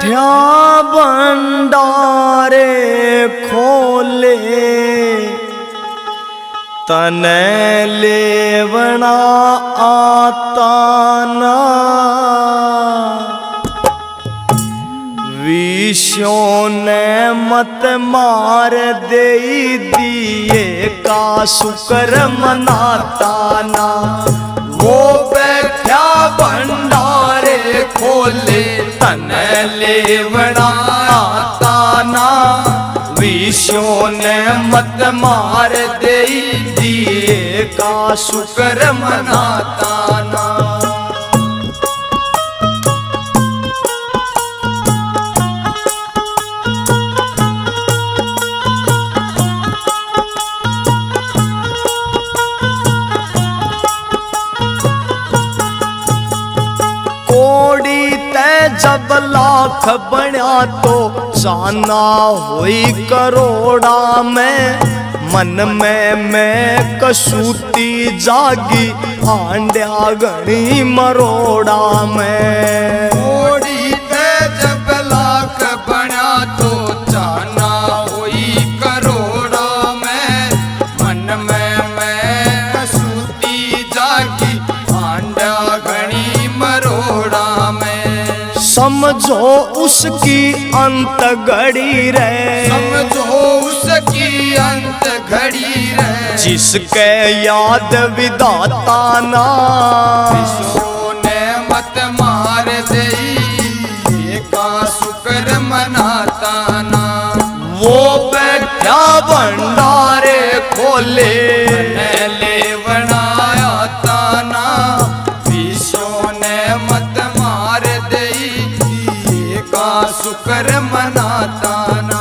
बैठा भंडारे खोले तने लेवना आता ना विषयों ने मत मार दे दिए का शुक्र मनाता ना वो बैठा भंडारे खोले तने लेवना आता ना विषयों ने मत मार दे दिए का शुक्र मनाता ना। जब लाख बना तो जाना हुई करोड़ा में मन में मैं कसूती जागी आंड्या गणी मरोड़ा में कोड़ी ते जब लाख बना तो जाना हुई करोड़ा में मन में मैं कसूती जागी आंड्या गणी मरोड़ा में समझो उसकी अंत घड़ी रे समझो उसकी अंत घड़ी रे जिसके याद विधाता ना विषयों ने मत मार दे का शुक्र मनाता ना वो बैठा भंडारे खोले लेवना आता ना विषयों ने मत मार दे का शुक्र मनाता ना।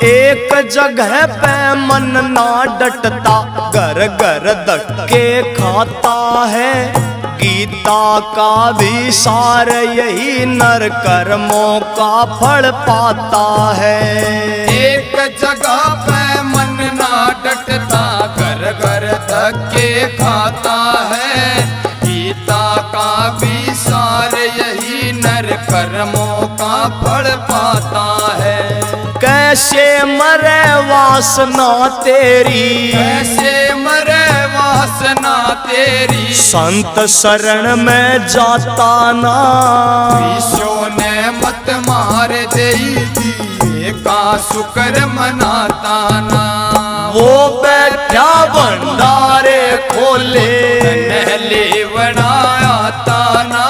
एक जगह पे मन ना डटता घर घर धक्के खाता है गीता का भी सार यही नर कर्मों का फल पाता है। एक जगह पे मन ना डटता घर घर धक्के खाता है गीता का भी सार यही नर कर्मों का फल पाता है। कैसे मरे वासना तेरी कैसे मरे वासना तेरी संत शरण में जाता ना विषयों ने मत मार दे दिए का शुक्र मनाता ना वो बैठा भंडारे खोले लेवना आता ना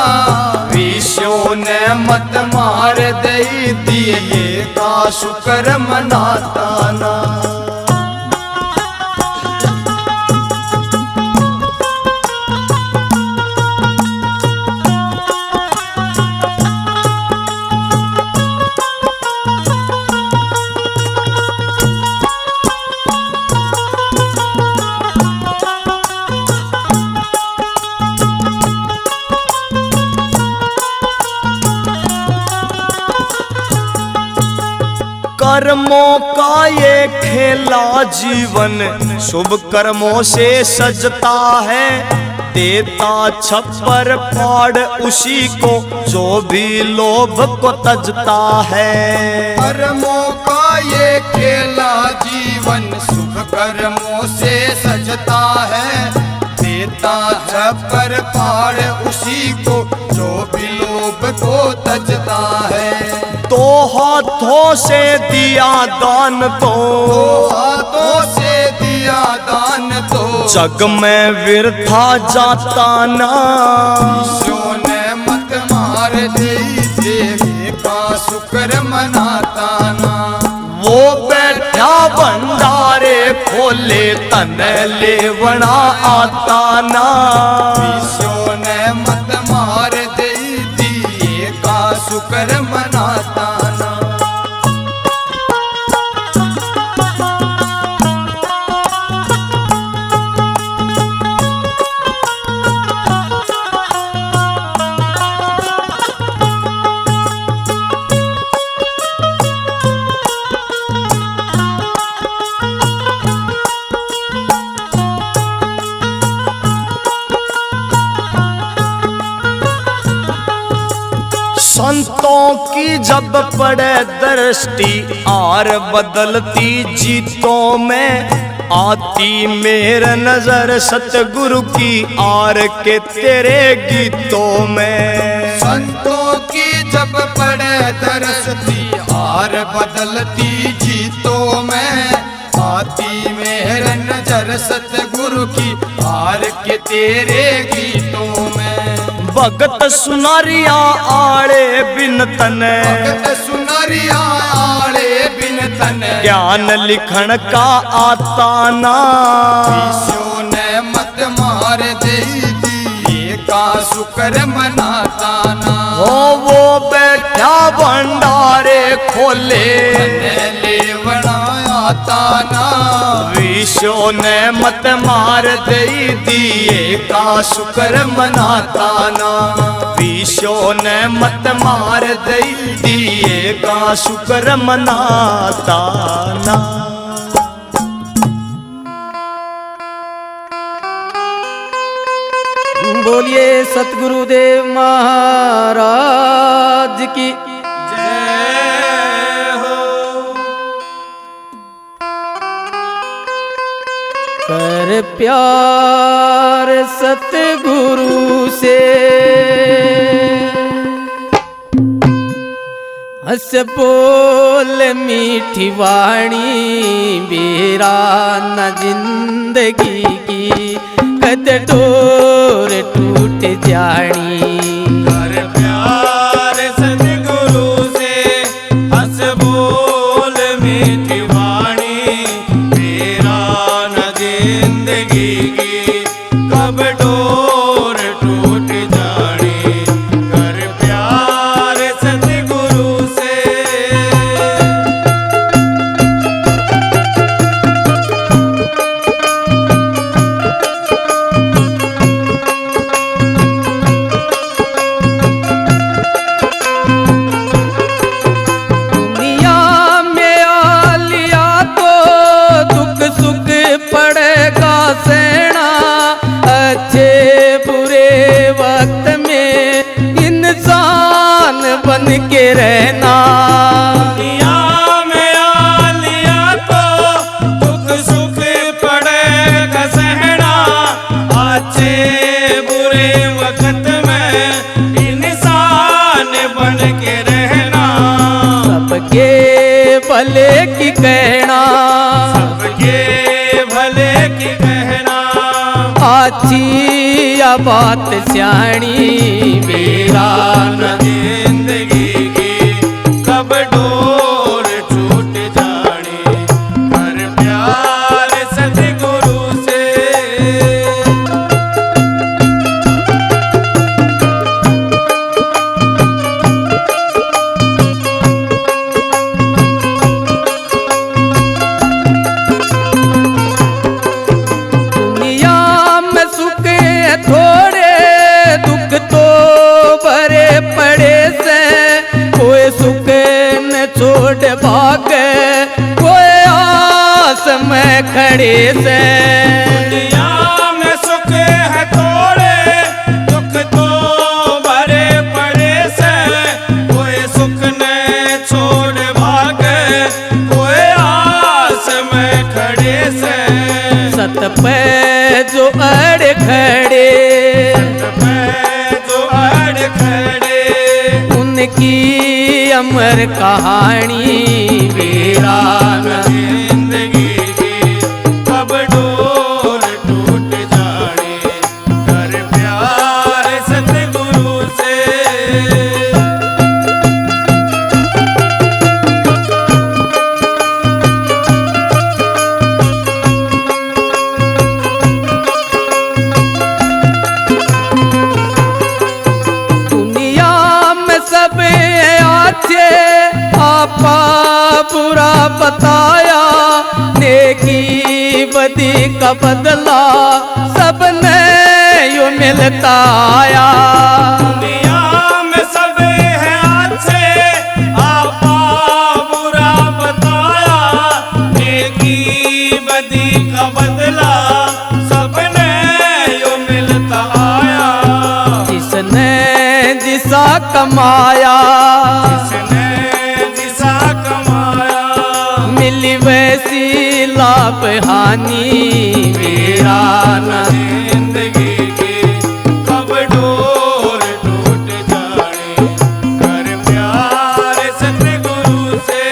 विषयों ने मत मार दे दिए का शुक्र मनाता ना। कर्मों का ये खेला जीवन शुभ कर्मों से सजता है देता छप्पर फाड़ उसी को जो भी लोभ को तजता है। कर्मों का ये खेला जीवन शुभ कर्मों से सजता है देता छप्पर फाड़ उसी को जो भी लोभ को तजता है। तो हाथों से दिया दान तो हाथों से दिया दान तो जग में व्यर्था जाता ना विषयों ने मत मार दे देवे का शुक्र मनाता ना वो बैठा भंडारे खोले तने लेवना आता ना विषयों ने मत मार दे दिए का शुक्र मनाता ना। संतों की जब पड़े दृष्टि आर बदलती जीतों में, आती मेरे नजर सतगुरु की आर के तेरे गीतों में। संतों की जब पड़े दरसती आर बदलती जीतों में, आती मेरे नजर सतगुरु की आर के तेरे गीतों में। भगत सुनारिया आड़े बिन तने, भगत सुनारिया आड़े बिन तने, ज्ञान लिखण का आता ना। ईशो ने मत मार दे दी का शुक्र मनाता ना। वो बैठा भंडारे खोले ले बनाता ना। विश्व ने मत मार दे दिए का शुक्र मनाता ना। विश्व ने मत मार दे दिए का शुक्र मनाता ना। बोलिए सतगुरुदेव महाराज की जय हो। कर प्यार सतगुरु से, हंस बोल मीठी वाणी, बेरा न जिंदगी की कद डोर टूट जानी। कर प्यार सतगुरु से, हंस बोल मीठी वाणी, तेरा न जिंदगी की कब डोर टूट जानी। कर प्यार सतगुरु से। बन के रहना दुनिया में आ लिया तो दुख सुख पड़ेगा सहना। अच्छे बुरे वक्त में इंसान बन के रहना। सबके भले की कहना, सबके भले की कहना। अच्छी बात स्याणी, मेरा न जिंदगी की कब डोर छूट जानी। कर प्यार सतगुरु से। दुनिया में सुख थोड़े, दुख तो भरे पड़े से। कोई सुख न छोड़ भागे, कोई आस में खड़े से। दुनिया में सुख है थोड़े, दुख तो भरे पड़े से। कोई सुख ने छोड़ भागे, कोई आस में खड़े से। सत पे जो अड़ खड़े, जो अड़ खड़े, उनकी अमर कहानी, मेरा न जिंदगी की कब डोर टूट जानी। कर प्यार सतगुरु से। दुनिया में सब अच्छे, आपा बुरा बताया। नेकी बदी का बदला सबने यो मिलता आया। दुनिया में सब है अच्छे, आपा बुरा बताया। नेकी बदी का बदला सबने यो मिलता आया। जिसने जिसा कमाया, जिसने जिसा कमाया, मिली वैसी लाभ हानि मेरा न जिंदगी की कब डोर टूट जाए, कर प्यार सतगुरु से।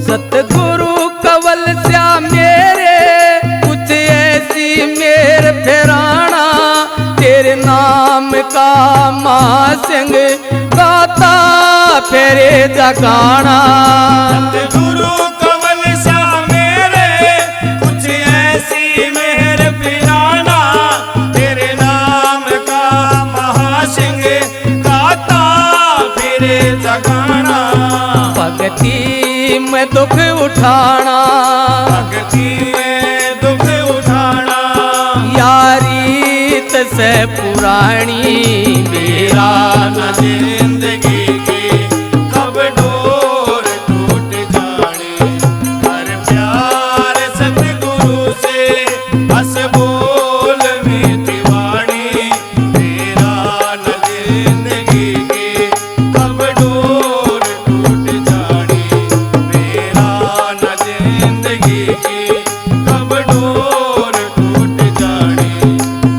सतगुरु कवल श्याम मेरे, कुछ ऐसी मेर फेराना, तेरे नाम का मासिंग गाता फेरे जगाना। गुरु कमल सा मेरे, कुछ ऐसी मेहर पिराना, तेरे नाम का महासिंह गाता फिरे जगाना। भक्ति में दुख उठाना, भक्ति में दुख उठाना, यारी से पुरानी मेरा न जिंदगी की कब डोर टूट जाने, हर प्यार सतगुरु से बस बोल मीठी वाणी, मेरा न जिंदगी की कब डोर टूट जाने, मेरा न जिंदगी की कब डोर टूट जाने,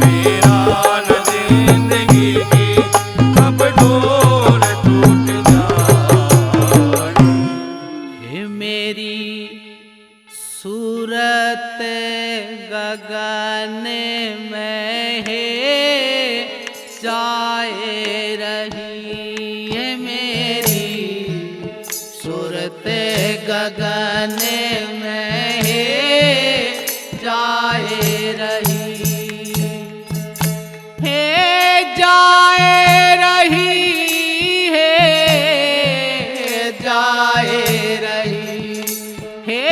मेरा न जिंदगी की कब डोर टूट जाने। हे मेरी सूरत गगन में है जाए रही, है मेरी सूरत गगन में है जाए रही, है जाए रही, है जाए रही, है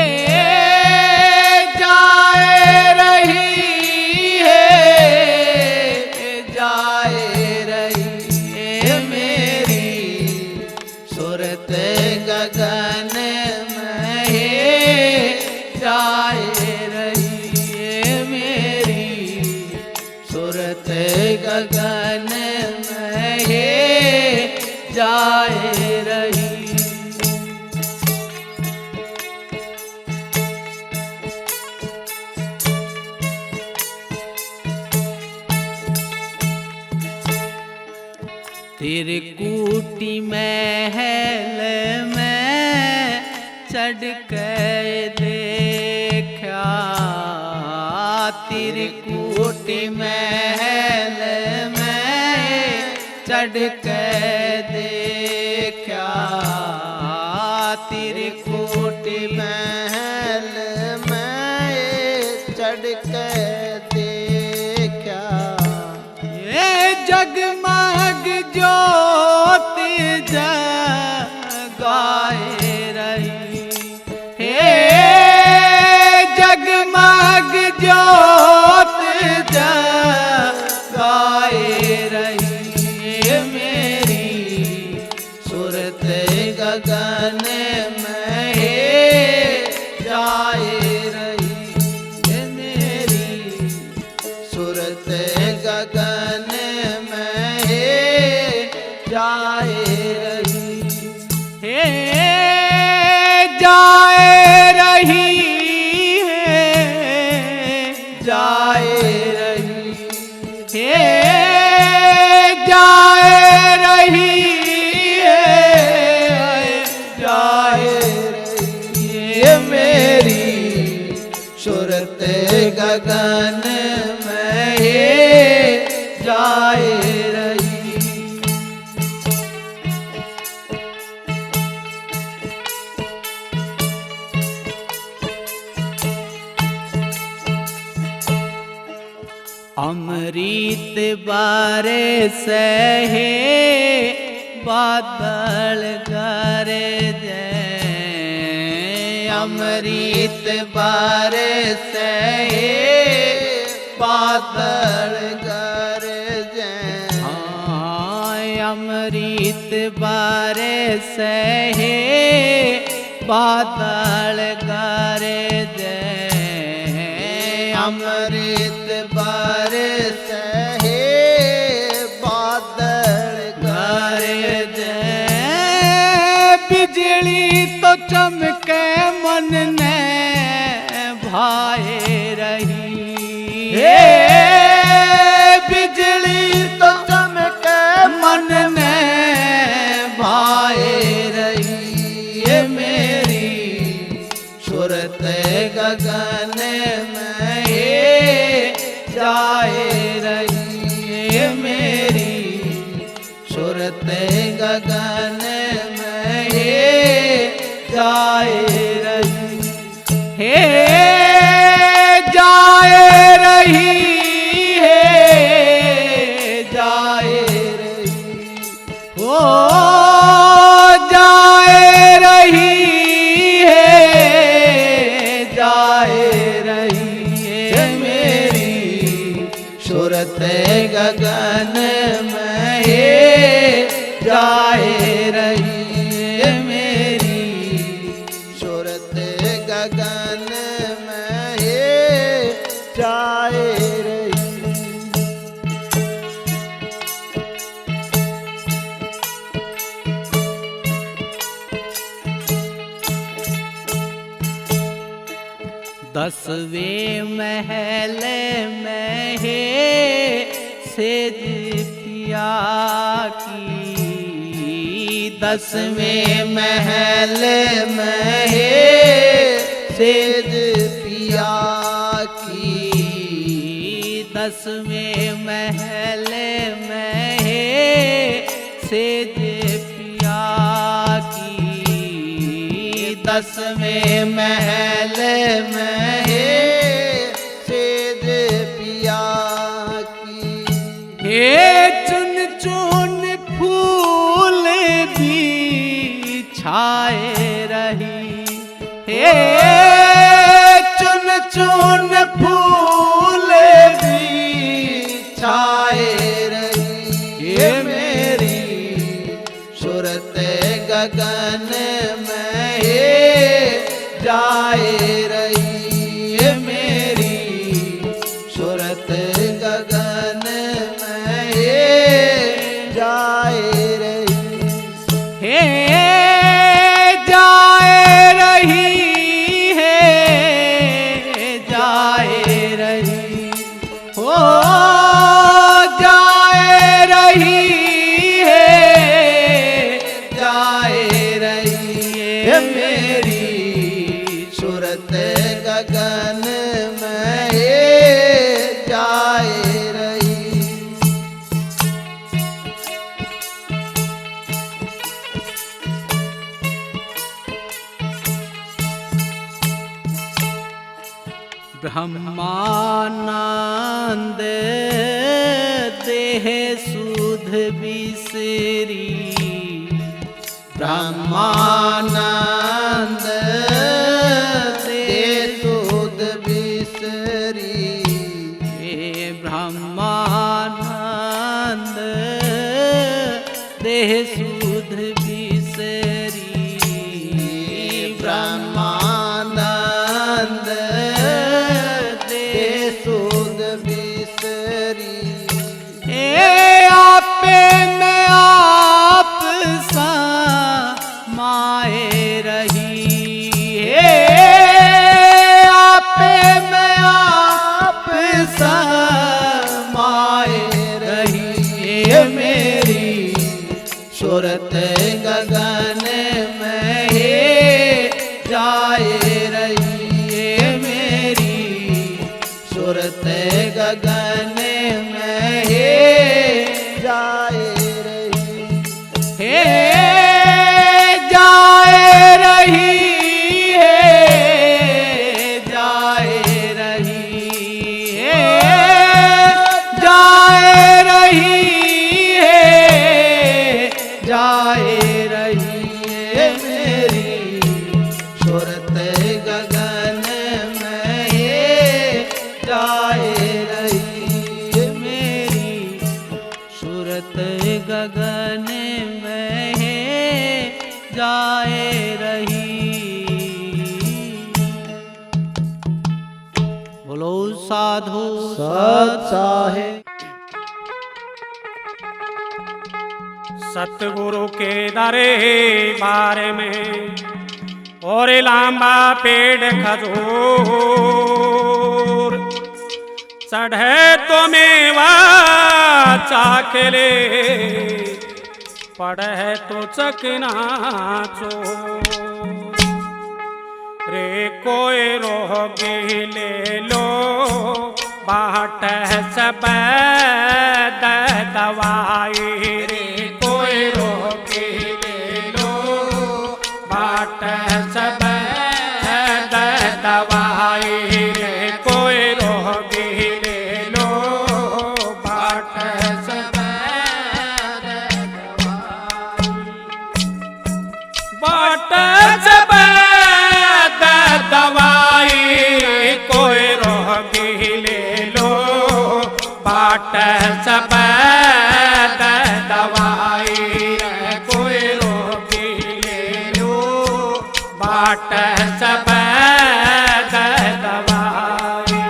जाए रही, है जाए रही, है मेरी सूरत गगन में है जाए रही, है मेरी सूरत गगन में है जाए रही। त्रिकुटी महल में चढ़ के देखा, त्रिकुटी महल में चढ़ के देखा, त्रिकुटी महल में चढ़ के देखा, ये जगमग ज्योति जगाए रही, हे जगमग ज्योति जगाए रही, मेरी सूरत गगन में है जाए रही, मेरी सूरत गगन में है जाए रही, हे जाए रही, है जाए रही, हे जाए रही, है जाए रही, ये मेरी सूरत गगन में है जाए रही। अमृत बारे सहे बादल गरजे अमृत बरसे बादल गरजे अमृत बरसे बादल गरजे अमृत बरसे बादल गरजे बिजली तो चमके मन ने भाए रही बिजली तो चमके मन ने भाए रही मेरी सूरत गगन में जाए रही मेरी सूरत गगन में जाए रही जाए रही जाए रही ओ जाए रही जाए रही मेरी सूरत गगन में जाए रही मेरी सूरत गगन में जाए रही दसवें महल में सेज पिया की दसवें महल में सेज पिया की दसवें महल में सेज पिया की दसवें महल में सेज पिया की चुन चुन फूल भी छाए रही चुन चुन फूल भी छाए रही मेरी सूरत गगन में जाए रही मेरी सूरत गगन में जाए रही जाए रही जाए रही हो जाए रही जाए रही मेरी सूरत गगन में जाए रही ब्रह्मानंद देह सुध बिसरी ब्रह्मानंद देह सुध बिसरी ब्रह्मानंद देह सुध बिसरी ब्रह्मानंद देह सुध बिसरी आपे में आप सा माए रही आपे में आप सा माए रही मेरी सूरत गगन में जाए रही मेरी सूरत गगन में जाए रही जाए रही जाए रही जाए रही जा गगन में जाए रही। बोलो साधु सत साहेब। सतगुरु के दरे बारे में और लांबा पेड़ खजूर चढ़े तो मेवा चाखले पढ़े तो चकनाचो रे कोई रोगी ले लो बाट सब दवाई रे कोई रोगी ले लो बाट सब दवाई रे कोई रोगी ले लो बाट सब बाट सब दवाई कोई रोगी ले लो बाट सब दवाई कोई रोगी ले लो बाट सब दवाई।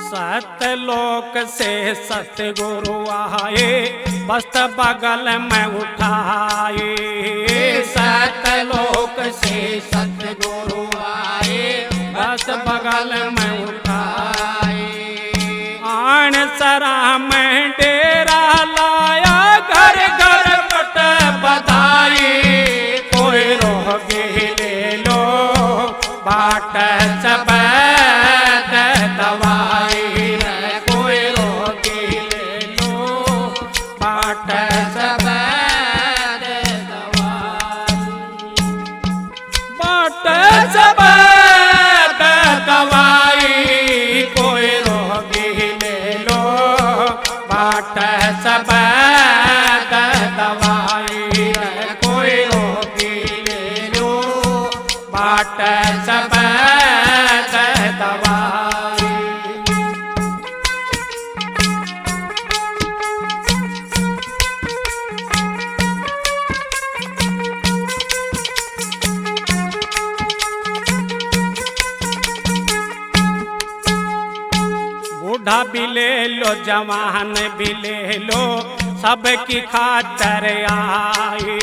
सतलोक से सतगुरु आए बस्त बगल में उठाए। सतलोक से सतगुरु आए बस्त बगल में उठाए। आन सरा में डेरा लाया घर घर पट बधाई कोई रोगी ले लो बाट सब दवाई कोई रोगी ले लो बाट सब दवाई बाट सब दवाई कोई रोगी ले लो बाट सब दवाई कोई रोगी ले लो बाट सब दवाई। बूढ़ा भी ले लो जवान भी ले लो सबकी खातर आए।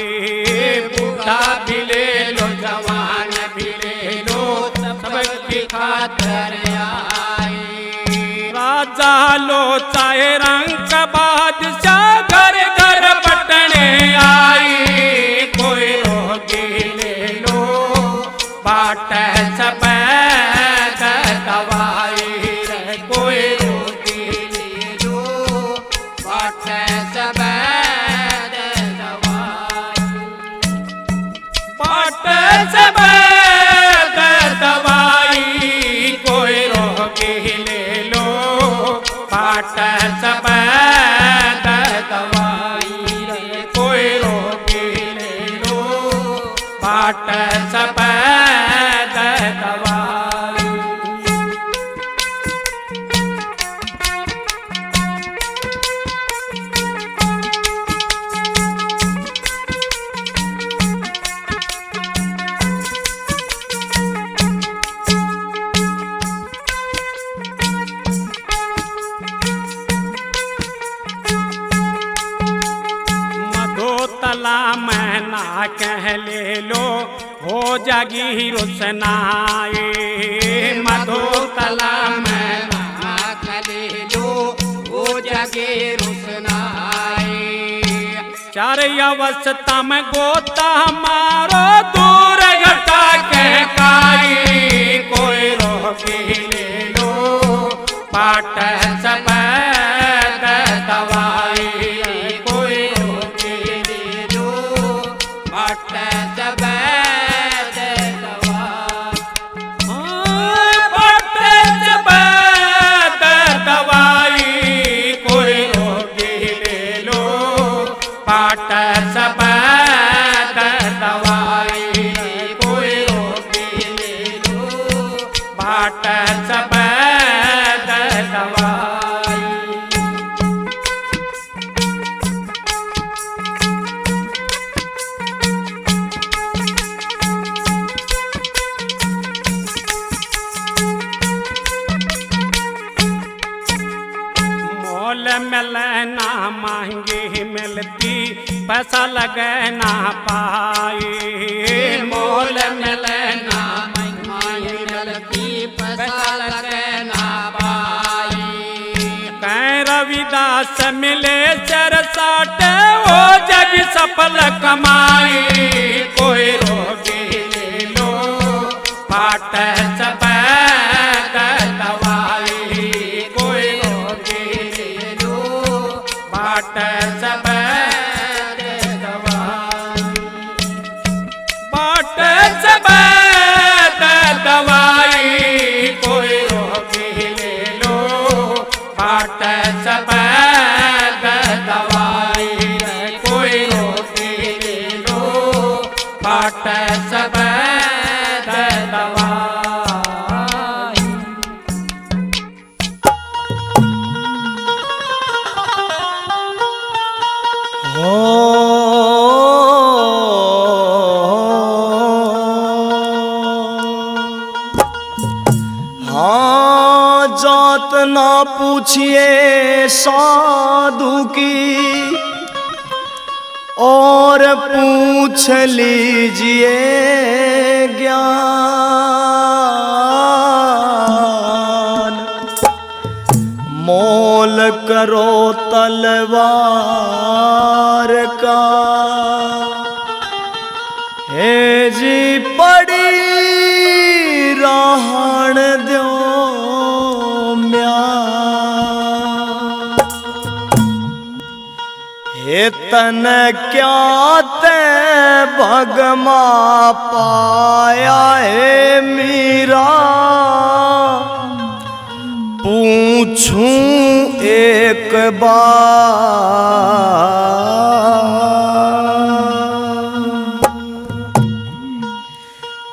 बूढ़ा भी ले लो जवान भी ले लो सबकी खातर आए। राजा लो चाहे रंग बादशाह घर घर बटने आई कोई रोगी ले लो बाट सब दवाई कोई रोगी ले लो बाट सब दवाई बाट सब दवाई कोई रोगी ले लो बाट सब दवाई कोई रोगी ले लो बाट सब दवाई। मधोतला मैना कह ले लो हो जागी रोशनाई। मधोतला मैना कह ले लो हो जागी रोशनाई। चार अवस्था में गोता मारो दूर घटा के काई कोई रोगी ले लो बाट सब दवाई कोई रोगी ले लो बाट सब दवाई कोई रोगी ले लो बाट सब दवाई कोई रोटी ले लो बाट सब दवाई। मोल मिलना महंगी मिलती पैसा लगना पाए मोल मिलना महंगी मिलती पैसा लगना पाए। कह रविदास मिले चरसाट वो जग सफल कमाई कोई रोगी ले लो बाट सब दवाई कोई रोगी ले लो बाट सब दवाई बाट सब दवाई कोई रोगी ले लो बाट सब दवाई कोई रोगी ले लो बाट सब दवाई। हाँ जात ना पूछिए साधु की और पूछ लीजिए ज्ञान। मोल करो तलवार का हे जी पड़ी रहण दो हे तन क्या ते भगमा पाया है मीरा पूछूं एक बार।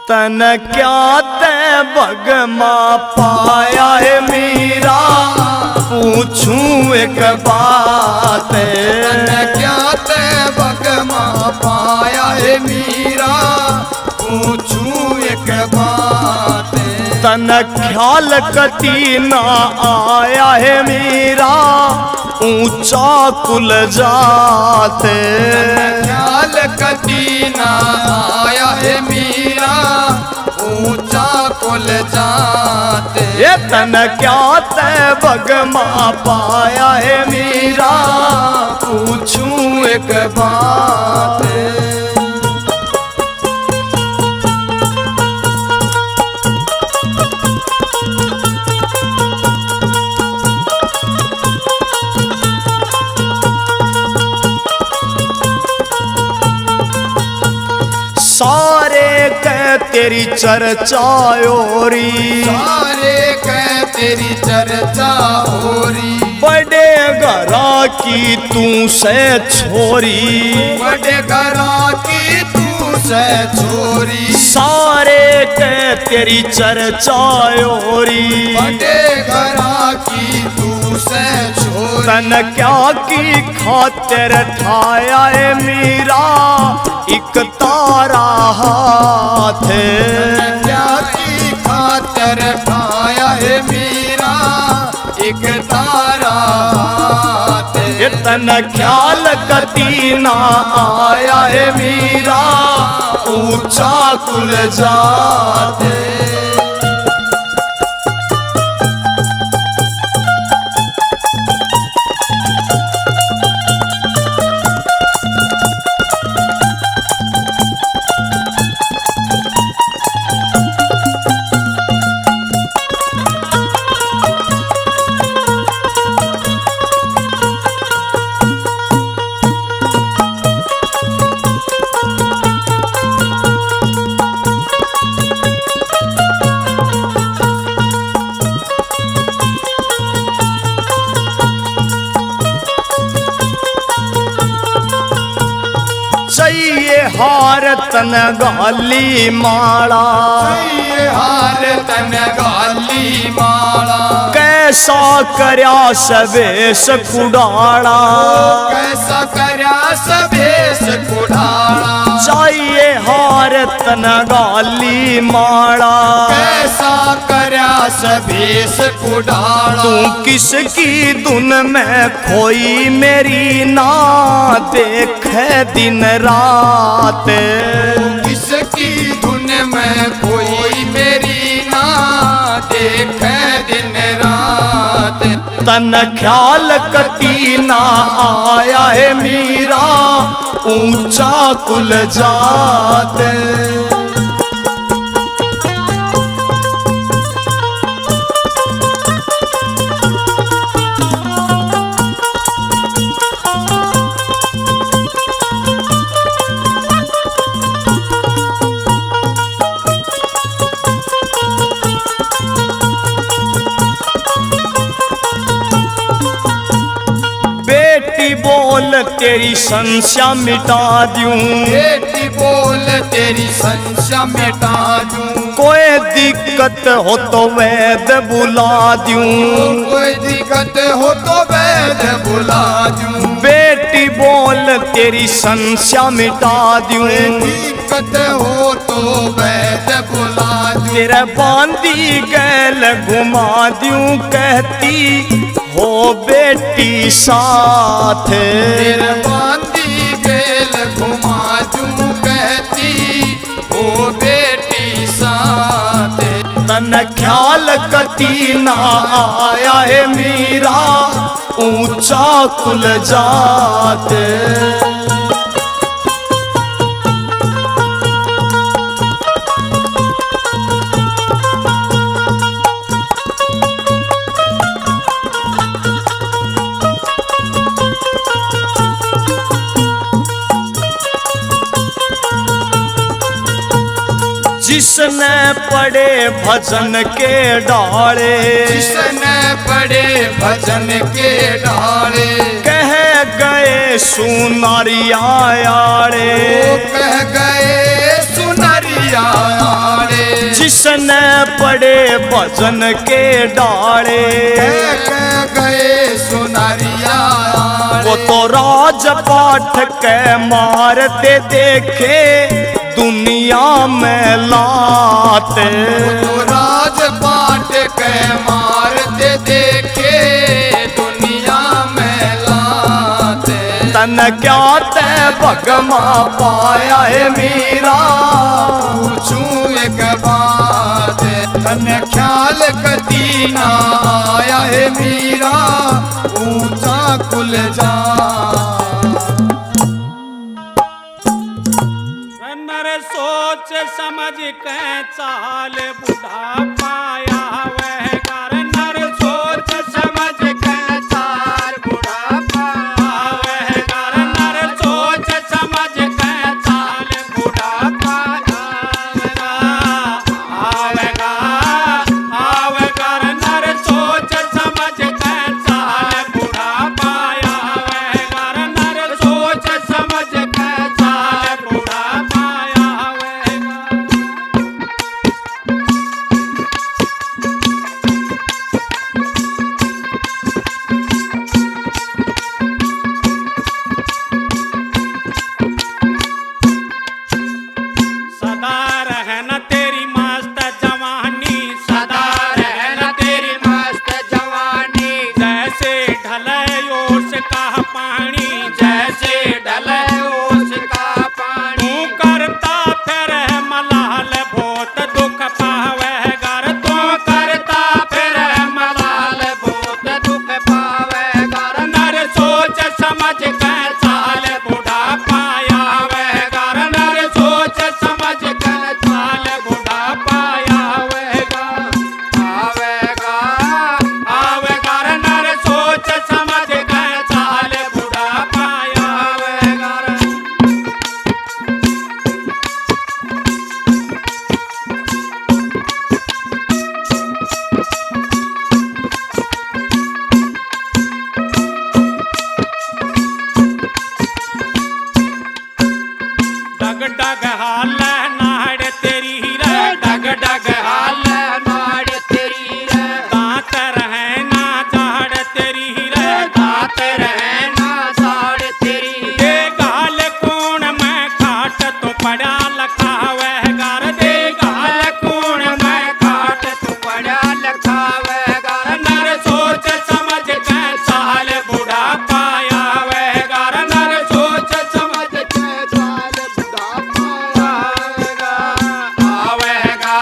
तन क्या ते भगमा पाया है मीरा पूछूं एक बात। क्या ते भगमा पाया है मीरा पूछूं एक बात। तन ख्याल कती ना आया है मीरा ऊंचा कुल जाते। ख्याल कती ना आया है मीरा ऊंचा कुल जाते। ये तन क्या ते भगमा पाया है मीरा पूछूं एक बात। सारे कह तेरी चर्चा ओरी सारे कह तेरी चर्चा होरी। बड़े घरा की तू से छोरी बड़े घरा की तू से छोरी। सारे कह तेरी चर्चा ओरी बड़े घरा की तू से छोरी। तन क्या की खातिर ठाया है मीरा एक तारा हाथ। क्या की खातिर ठाया है मीरा एक तारा हाथ। इतना ख्याल कती ना आया है मीरा ऊंचा कुल जाते। हार तन गाली माला, चाहिए हार तन गाली माला। कैसा करया सवेश कुड़ाला, कैसा करया सवेश कुड़ाला। चाहिए हार तन गाली माला, कैसा करया सवेश कुड़ाला। तू किसकी धुन में खोई मेरी ना देखे दिन रात, किसकी धुन में कोई मेरी ना देखे दिन रात। तन ख्याल कती ना आया है मीरा ऊंचा कुल जात। बेटी बोल तेरी संशय मिटा दूं, बेटी बोल तेरी संशय मिटा दूं। कोई दिक्कत हो तो वैद बुला दूं, कोई दिक्कत हो तो वैद बुला दूं। बेटी बोल तेरी संशय मिटा दूं, दिक्कत हो तो वैद बुला दूं। तेरे बांधी गैल घुमा दूं कहती हो बेटी साथ। तेरे बांधी गेल घुमा दूं कहती हो बेटी साथ। तन ख्याल कती ना आया है मीरा ऊंचा कुल जात। जिसने पढ़े भजन के डाले, जिसने पढ़े भजन के डाले। कह गए सुनारिया यारे, कह गए सुनरिया रे। जिसने पढ़े भजन के डाले, कह गए सुनरिया वो तो राजपाठ के मारते देखे दुनिया में लाते। तो राजपाट के मारते देखे दुनिया में लाते। तन क्या ते भगमा पाया है मीरा पूछूं एक बात, तन ख्याल कती ना आया है मीरा ऊंचा कुल जा। नर सोच समझ के चाल बुढ़ा पाया वह कर। नर सोच समझ के चाल बुढ़ा पाया वह कर। नर सोच समझ के चाल बुढ़ा पाया आवेगा आवेगा। नर सोच समझ के चाल बुढ़ा पाया वह कर। नर सोच समझ के चाल बुढ़ा पाया वह कर। डग हाल नाड़ तेरी रे डग डग हाल नाड़ तेरी रे दांत रहे ना झाड़ तेरी रे दांत रहे ना साड़ तेरी दे गाल कौन मैं खाट तो पड़ा लखावे गार दे गाल कौन मैं खाट तू पढ़ा लिखावेगा नर सोच समझ के साल बुढ़ा पाया वे गार नर सोच समझ के साल बुढ़ापा आवेगा आवेगा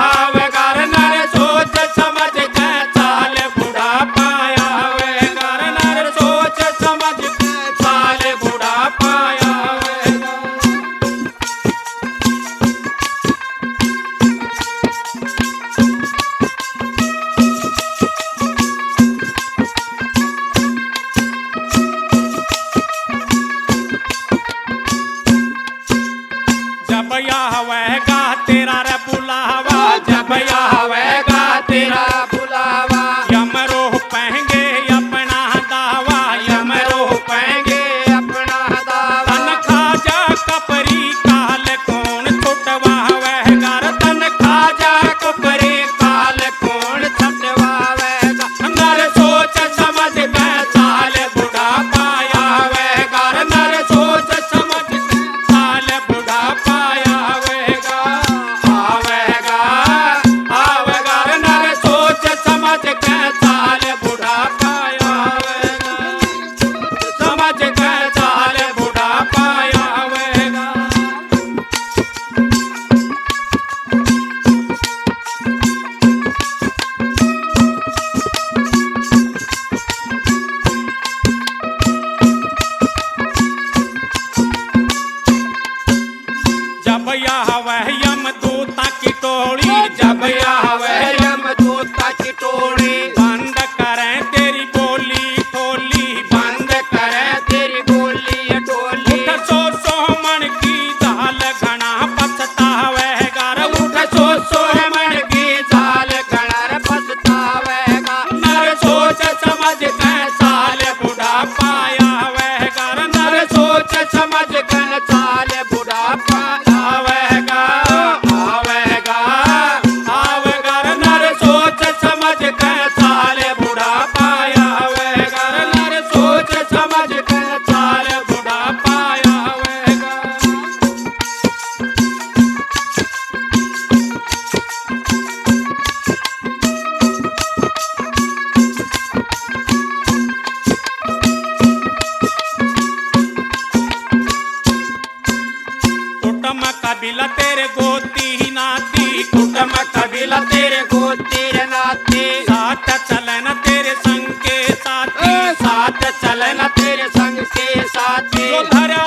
आवेगा नर सोच समझ के साल बुढ़ा पाया वे गार नर सोच समझ के साल बुढ़ा पाया वेगा जब आवेगा तेरा रे बुलावा जब आवेगा तेरा बुलावा यमरो पहंगे अपना दावा यमरो पहंगे अपना दावा तन खाजा कपरी काल कौन छुटवावे घर तन खाजा कपरी काल कौन छटवावेगा नर सोच समझ के साल बुढ़ा पाया वे घर नर सोच समझ के साल बुढ़ा पाया वेगा आवेगा आवेगा नर सोच समझ के साल बुढ़ा पाया वेगा समझ के साल बुढ़ा पाया वेगा जब वह यम दूता की टोली जब वह यमदूता की टोली बंद करें तेरी बोली ठोली बंद करें तेरी गोली टोली उठ सो सोमन की दाल घना पछतावे घर उठ सो मन की साल गणर पछतावेगा नर सोच समझ के साल बुढ़ा पाया वह घर नर सोच समझ के साल बुढ़ापा आवेगा आवेगा आवेगा नर सोच समझ के साल बुढ़ा पाया वेगा नर सोच समझ के साल बुढ़ा पाया वेगा कुटुम कबीला तेरे गोती नाती कुटुम कबीला तेरे गोतीर नाती साथ चलन तेरे संग के साथी साथ चलना तेरे संग के साथी जो धरा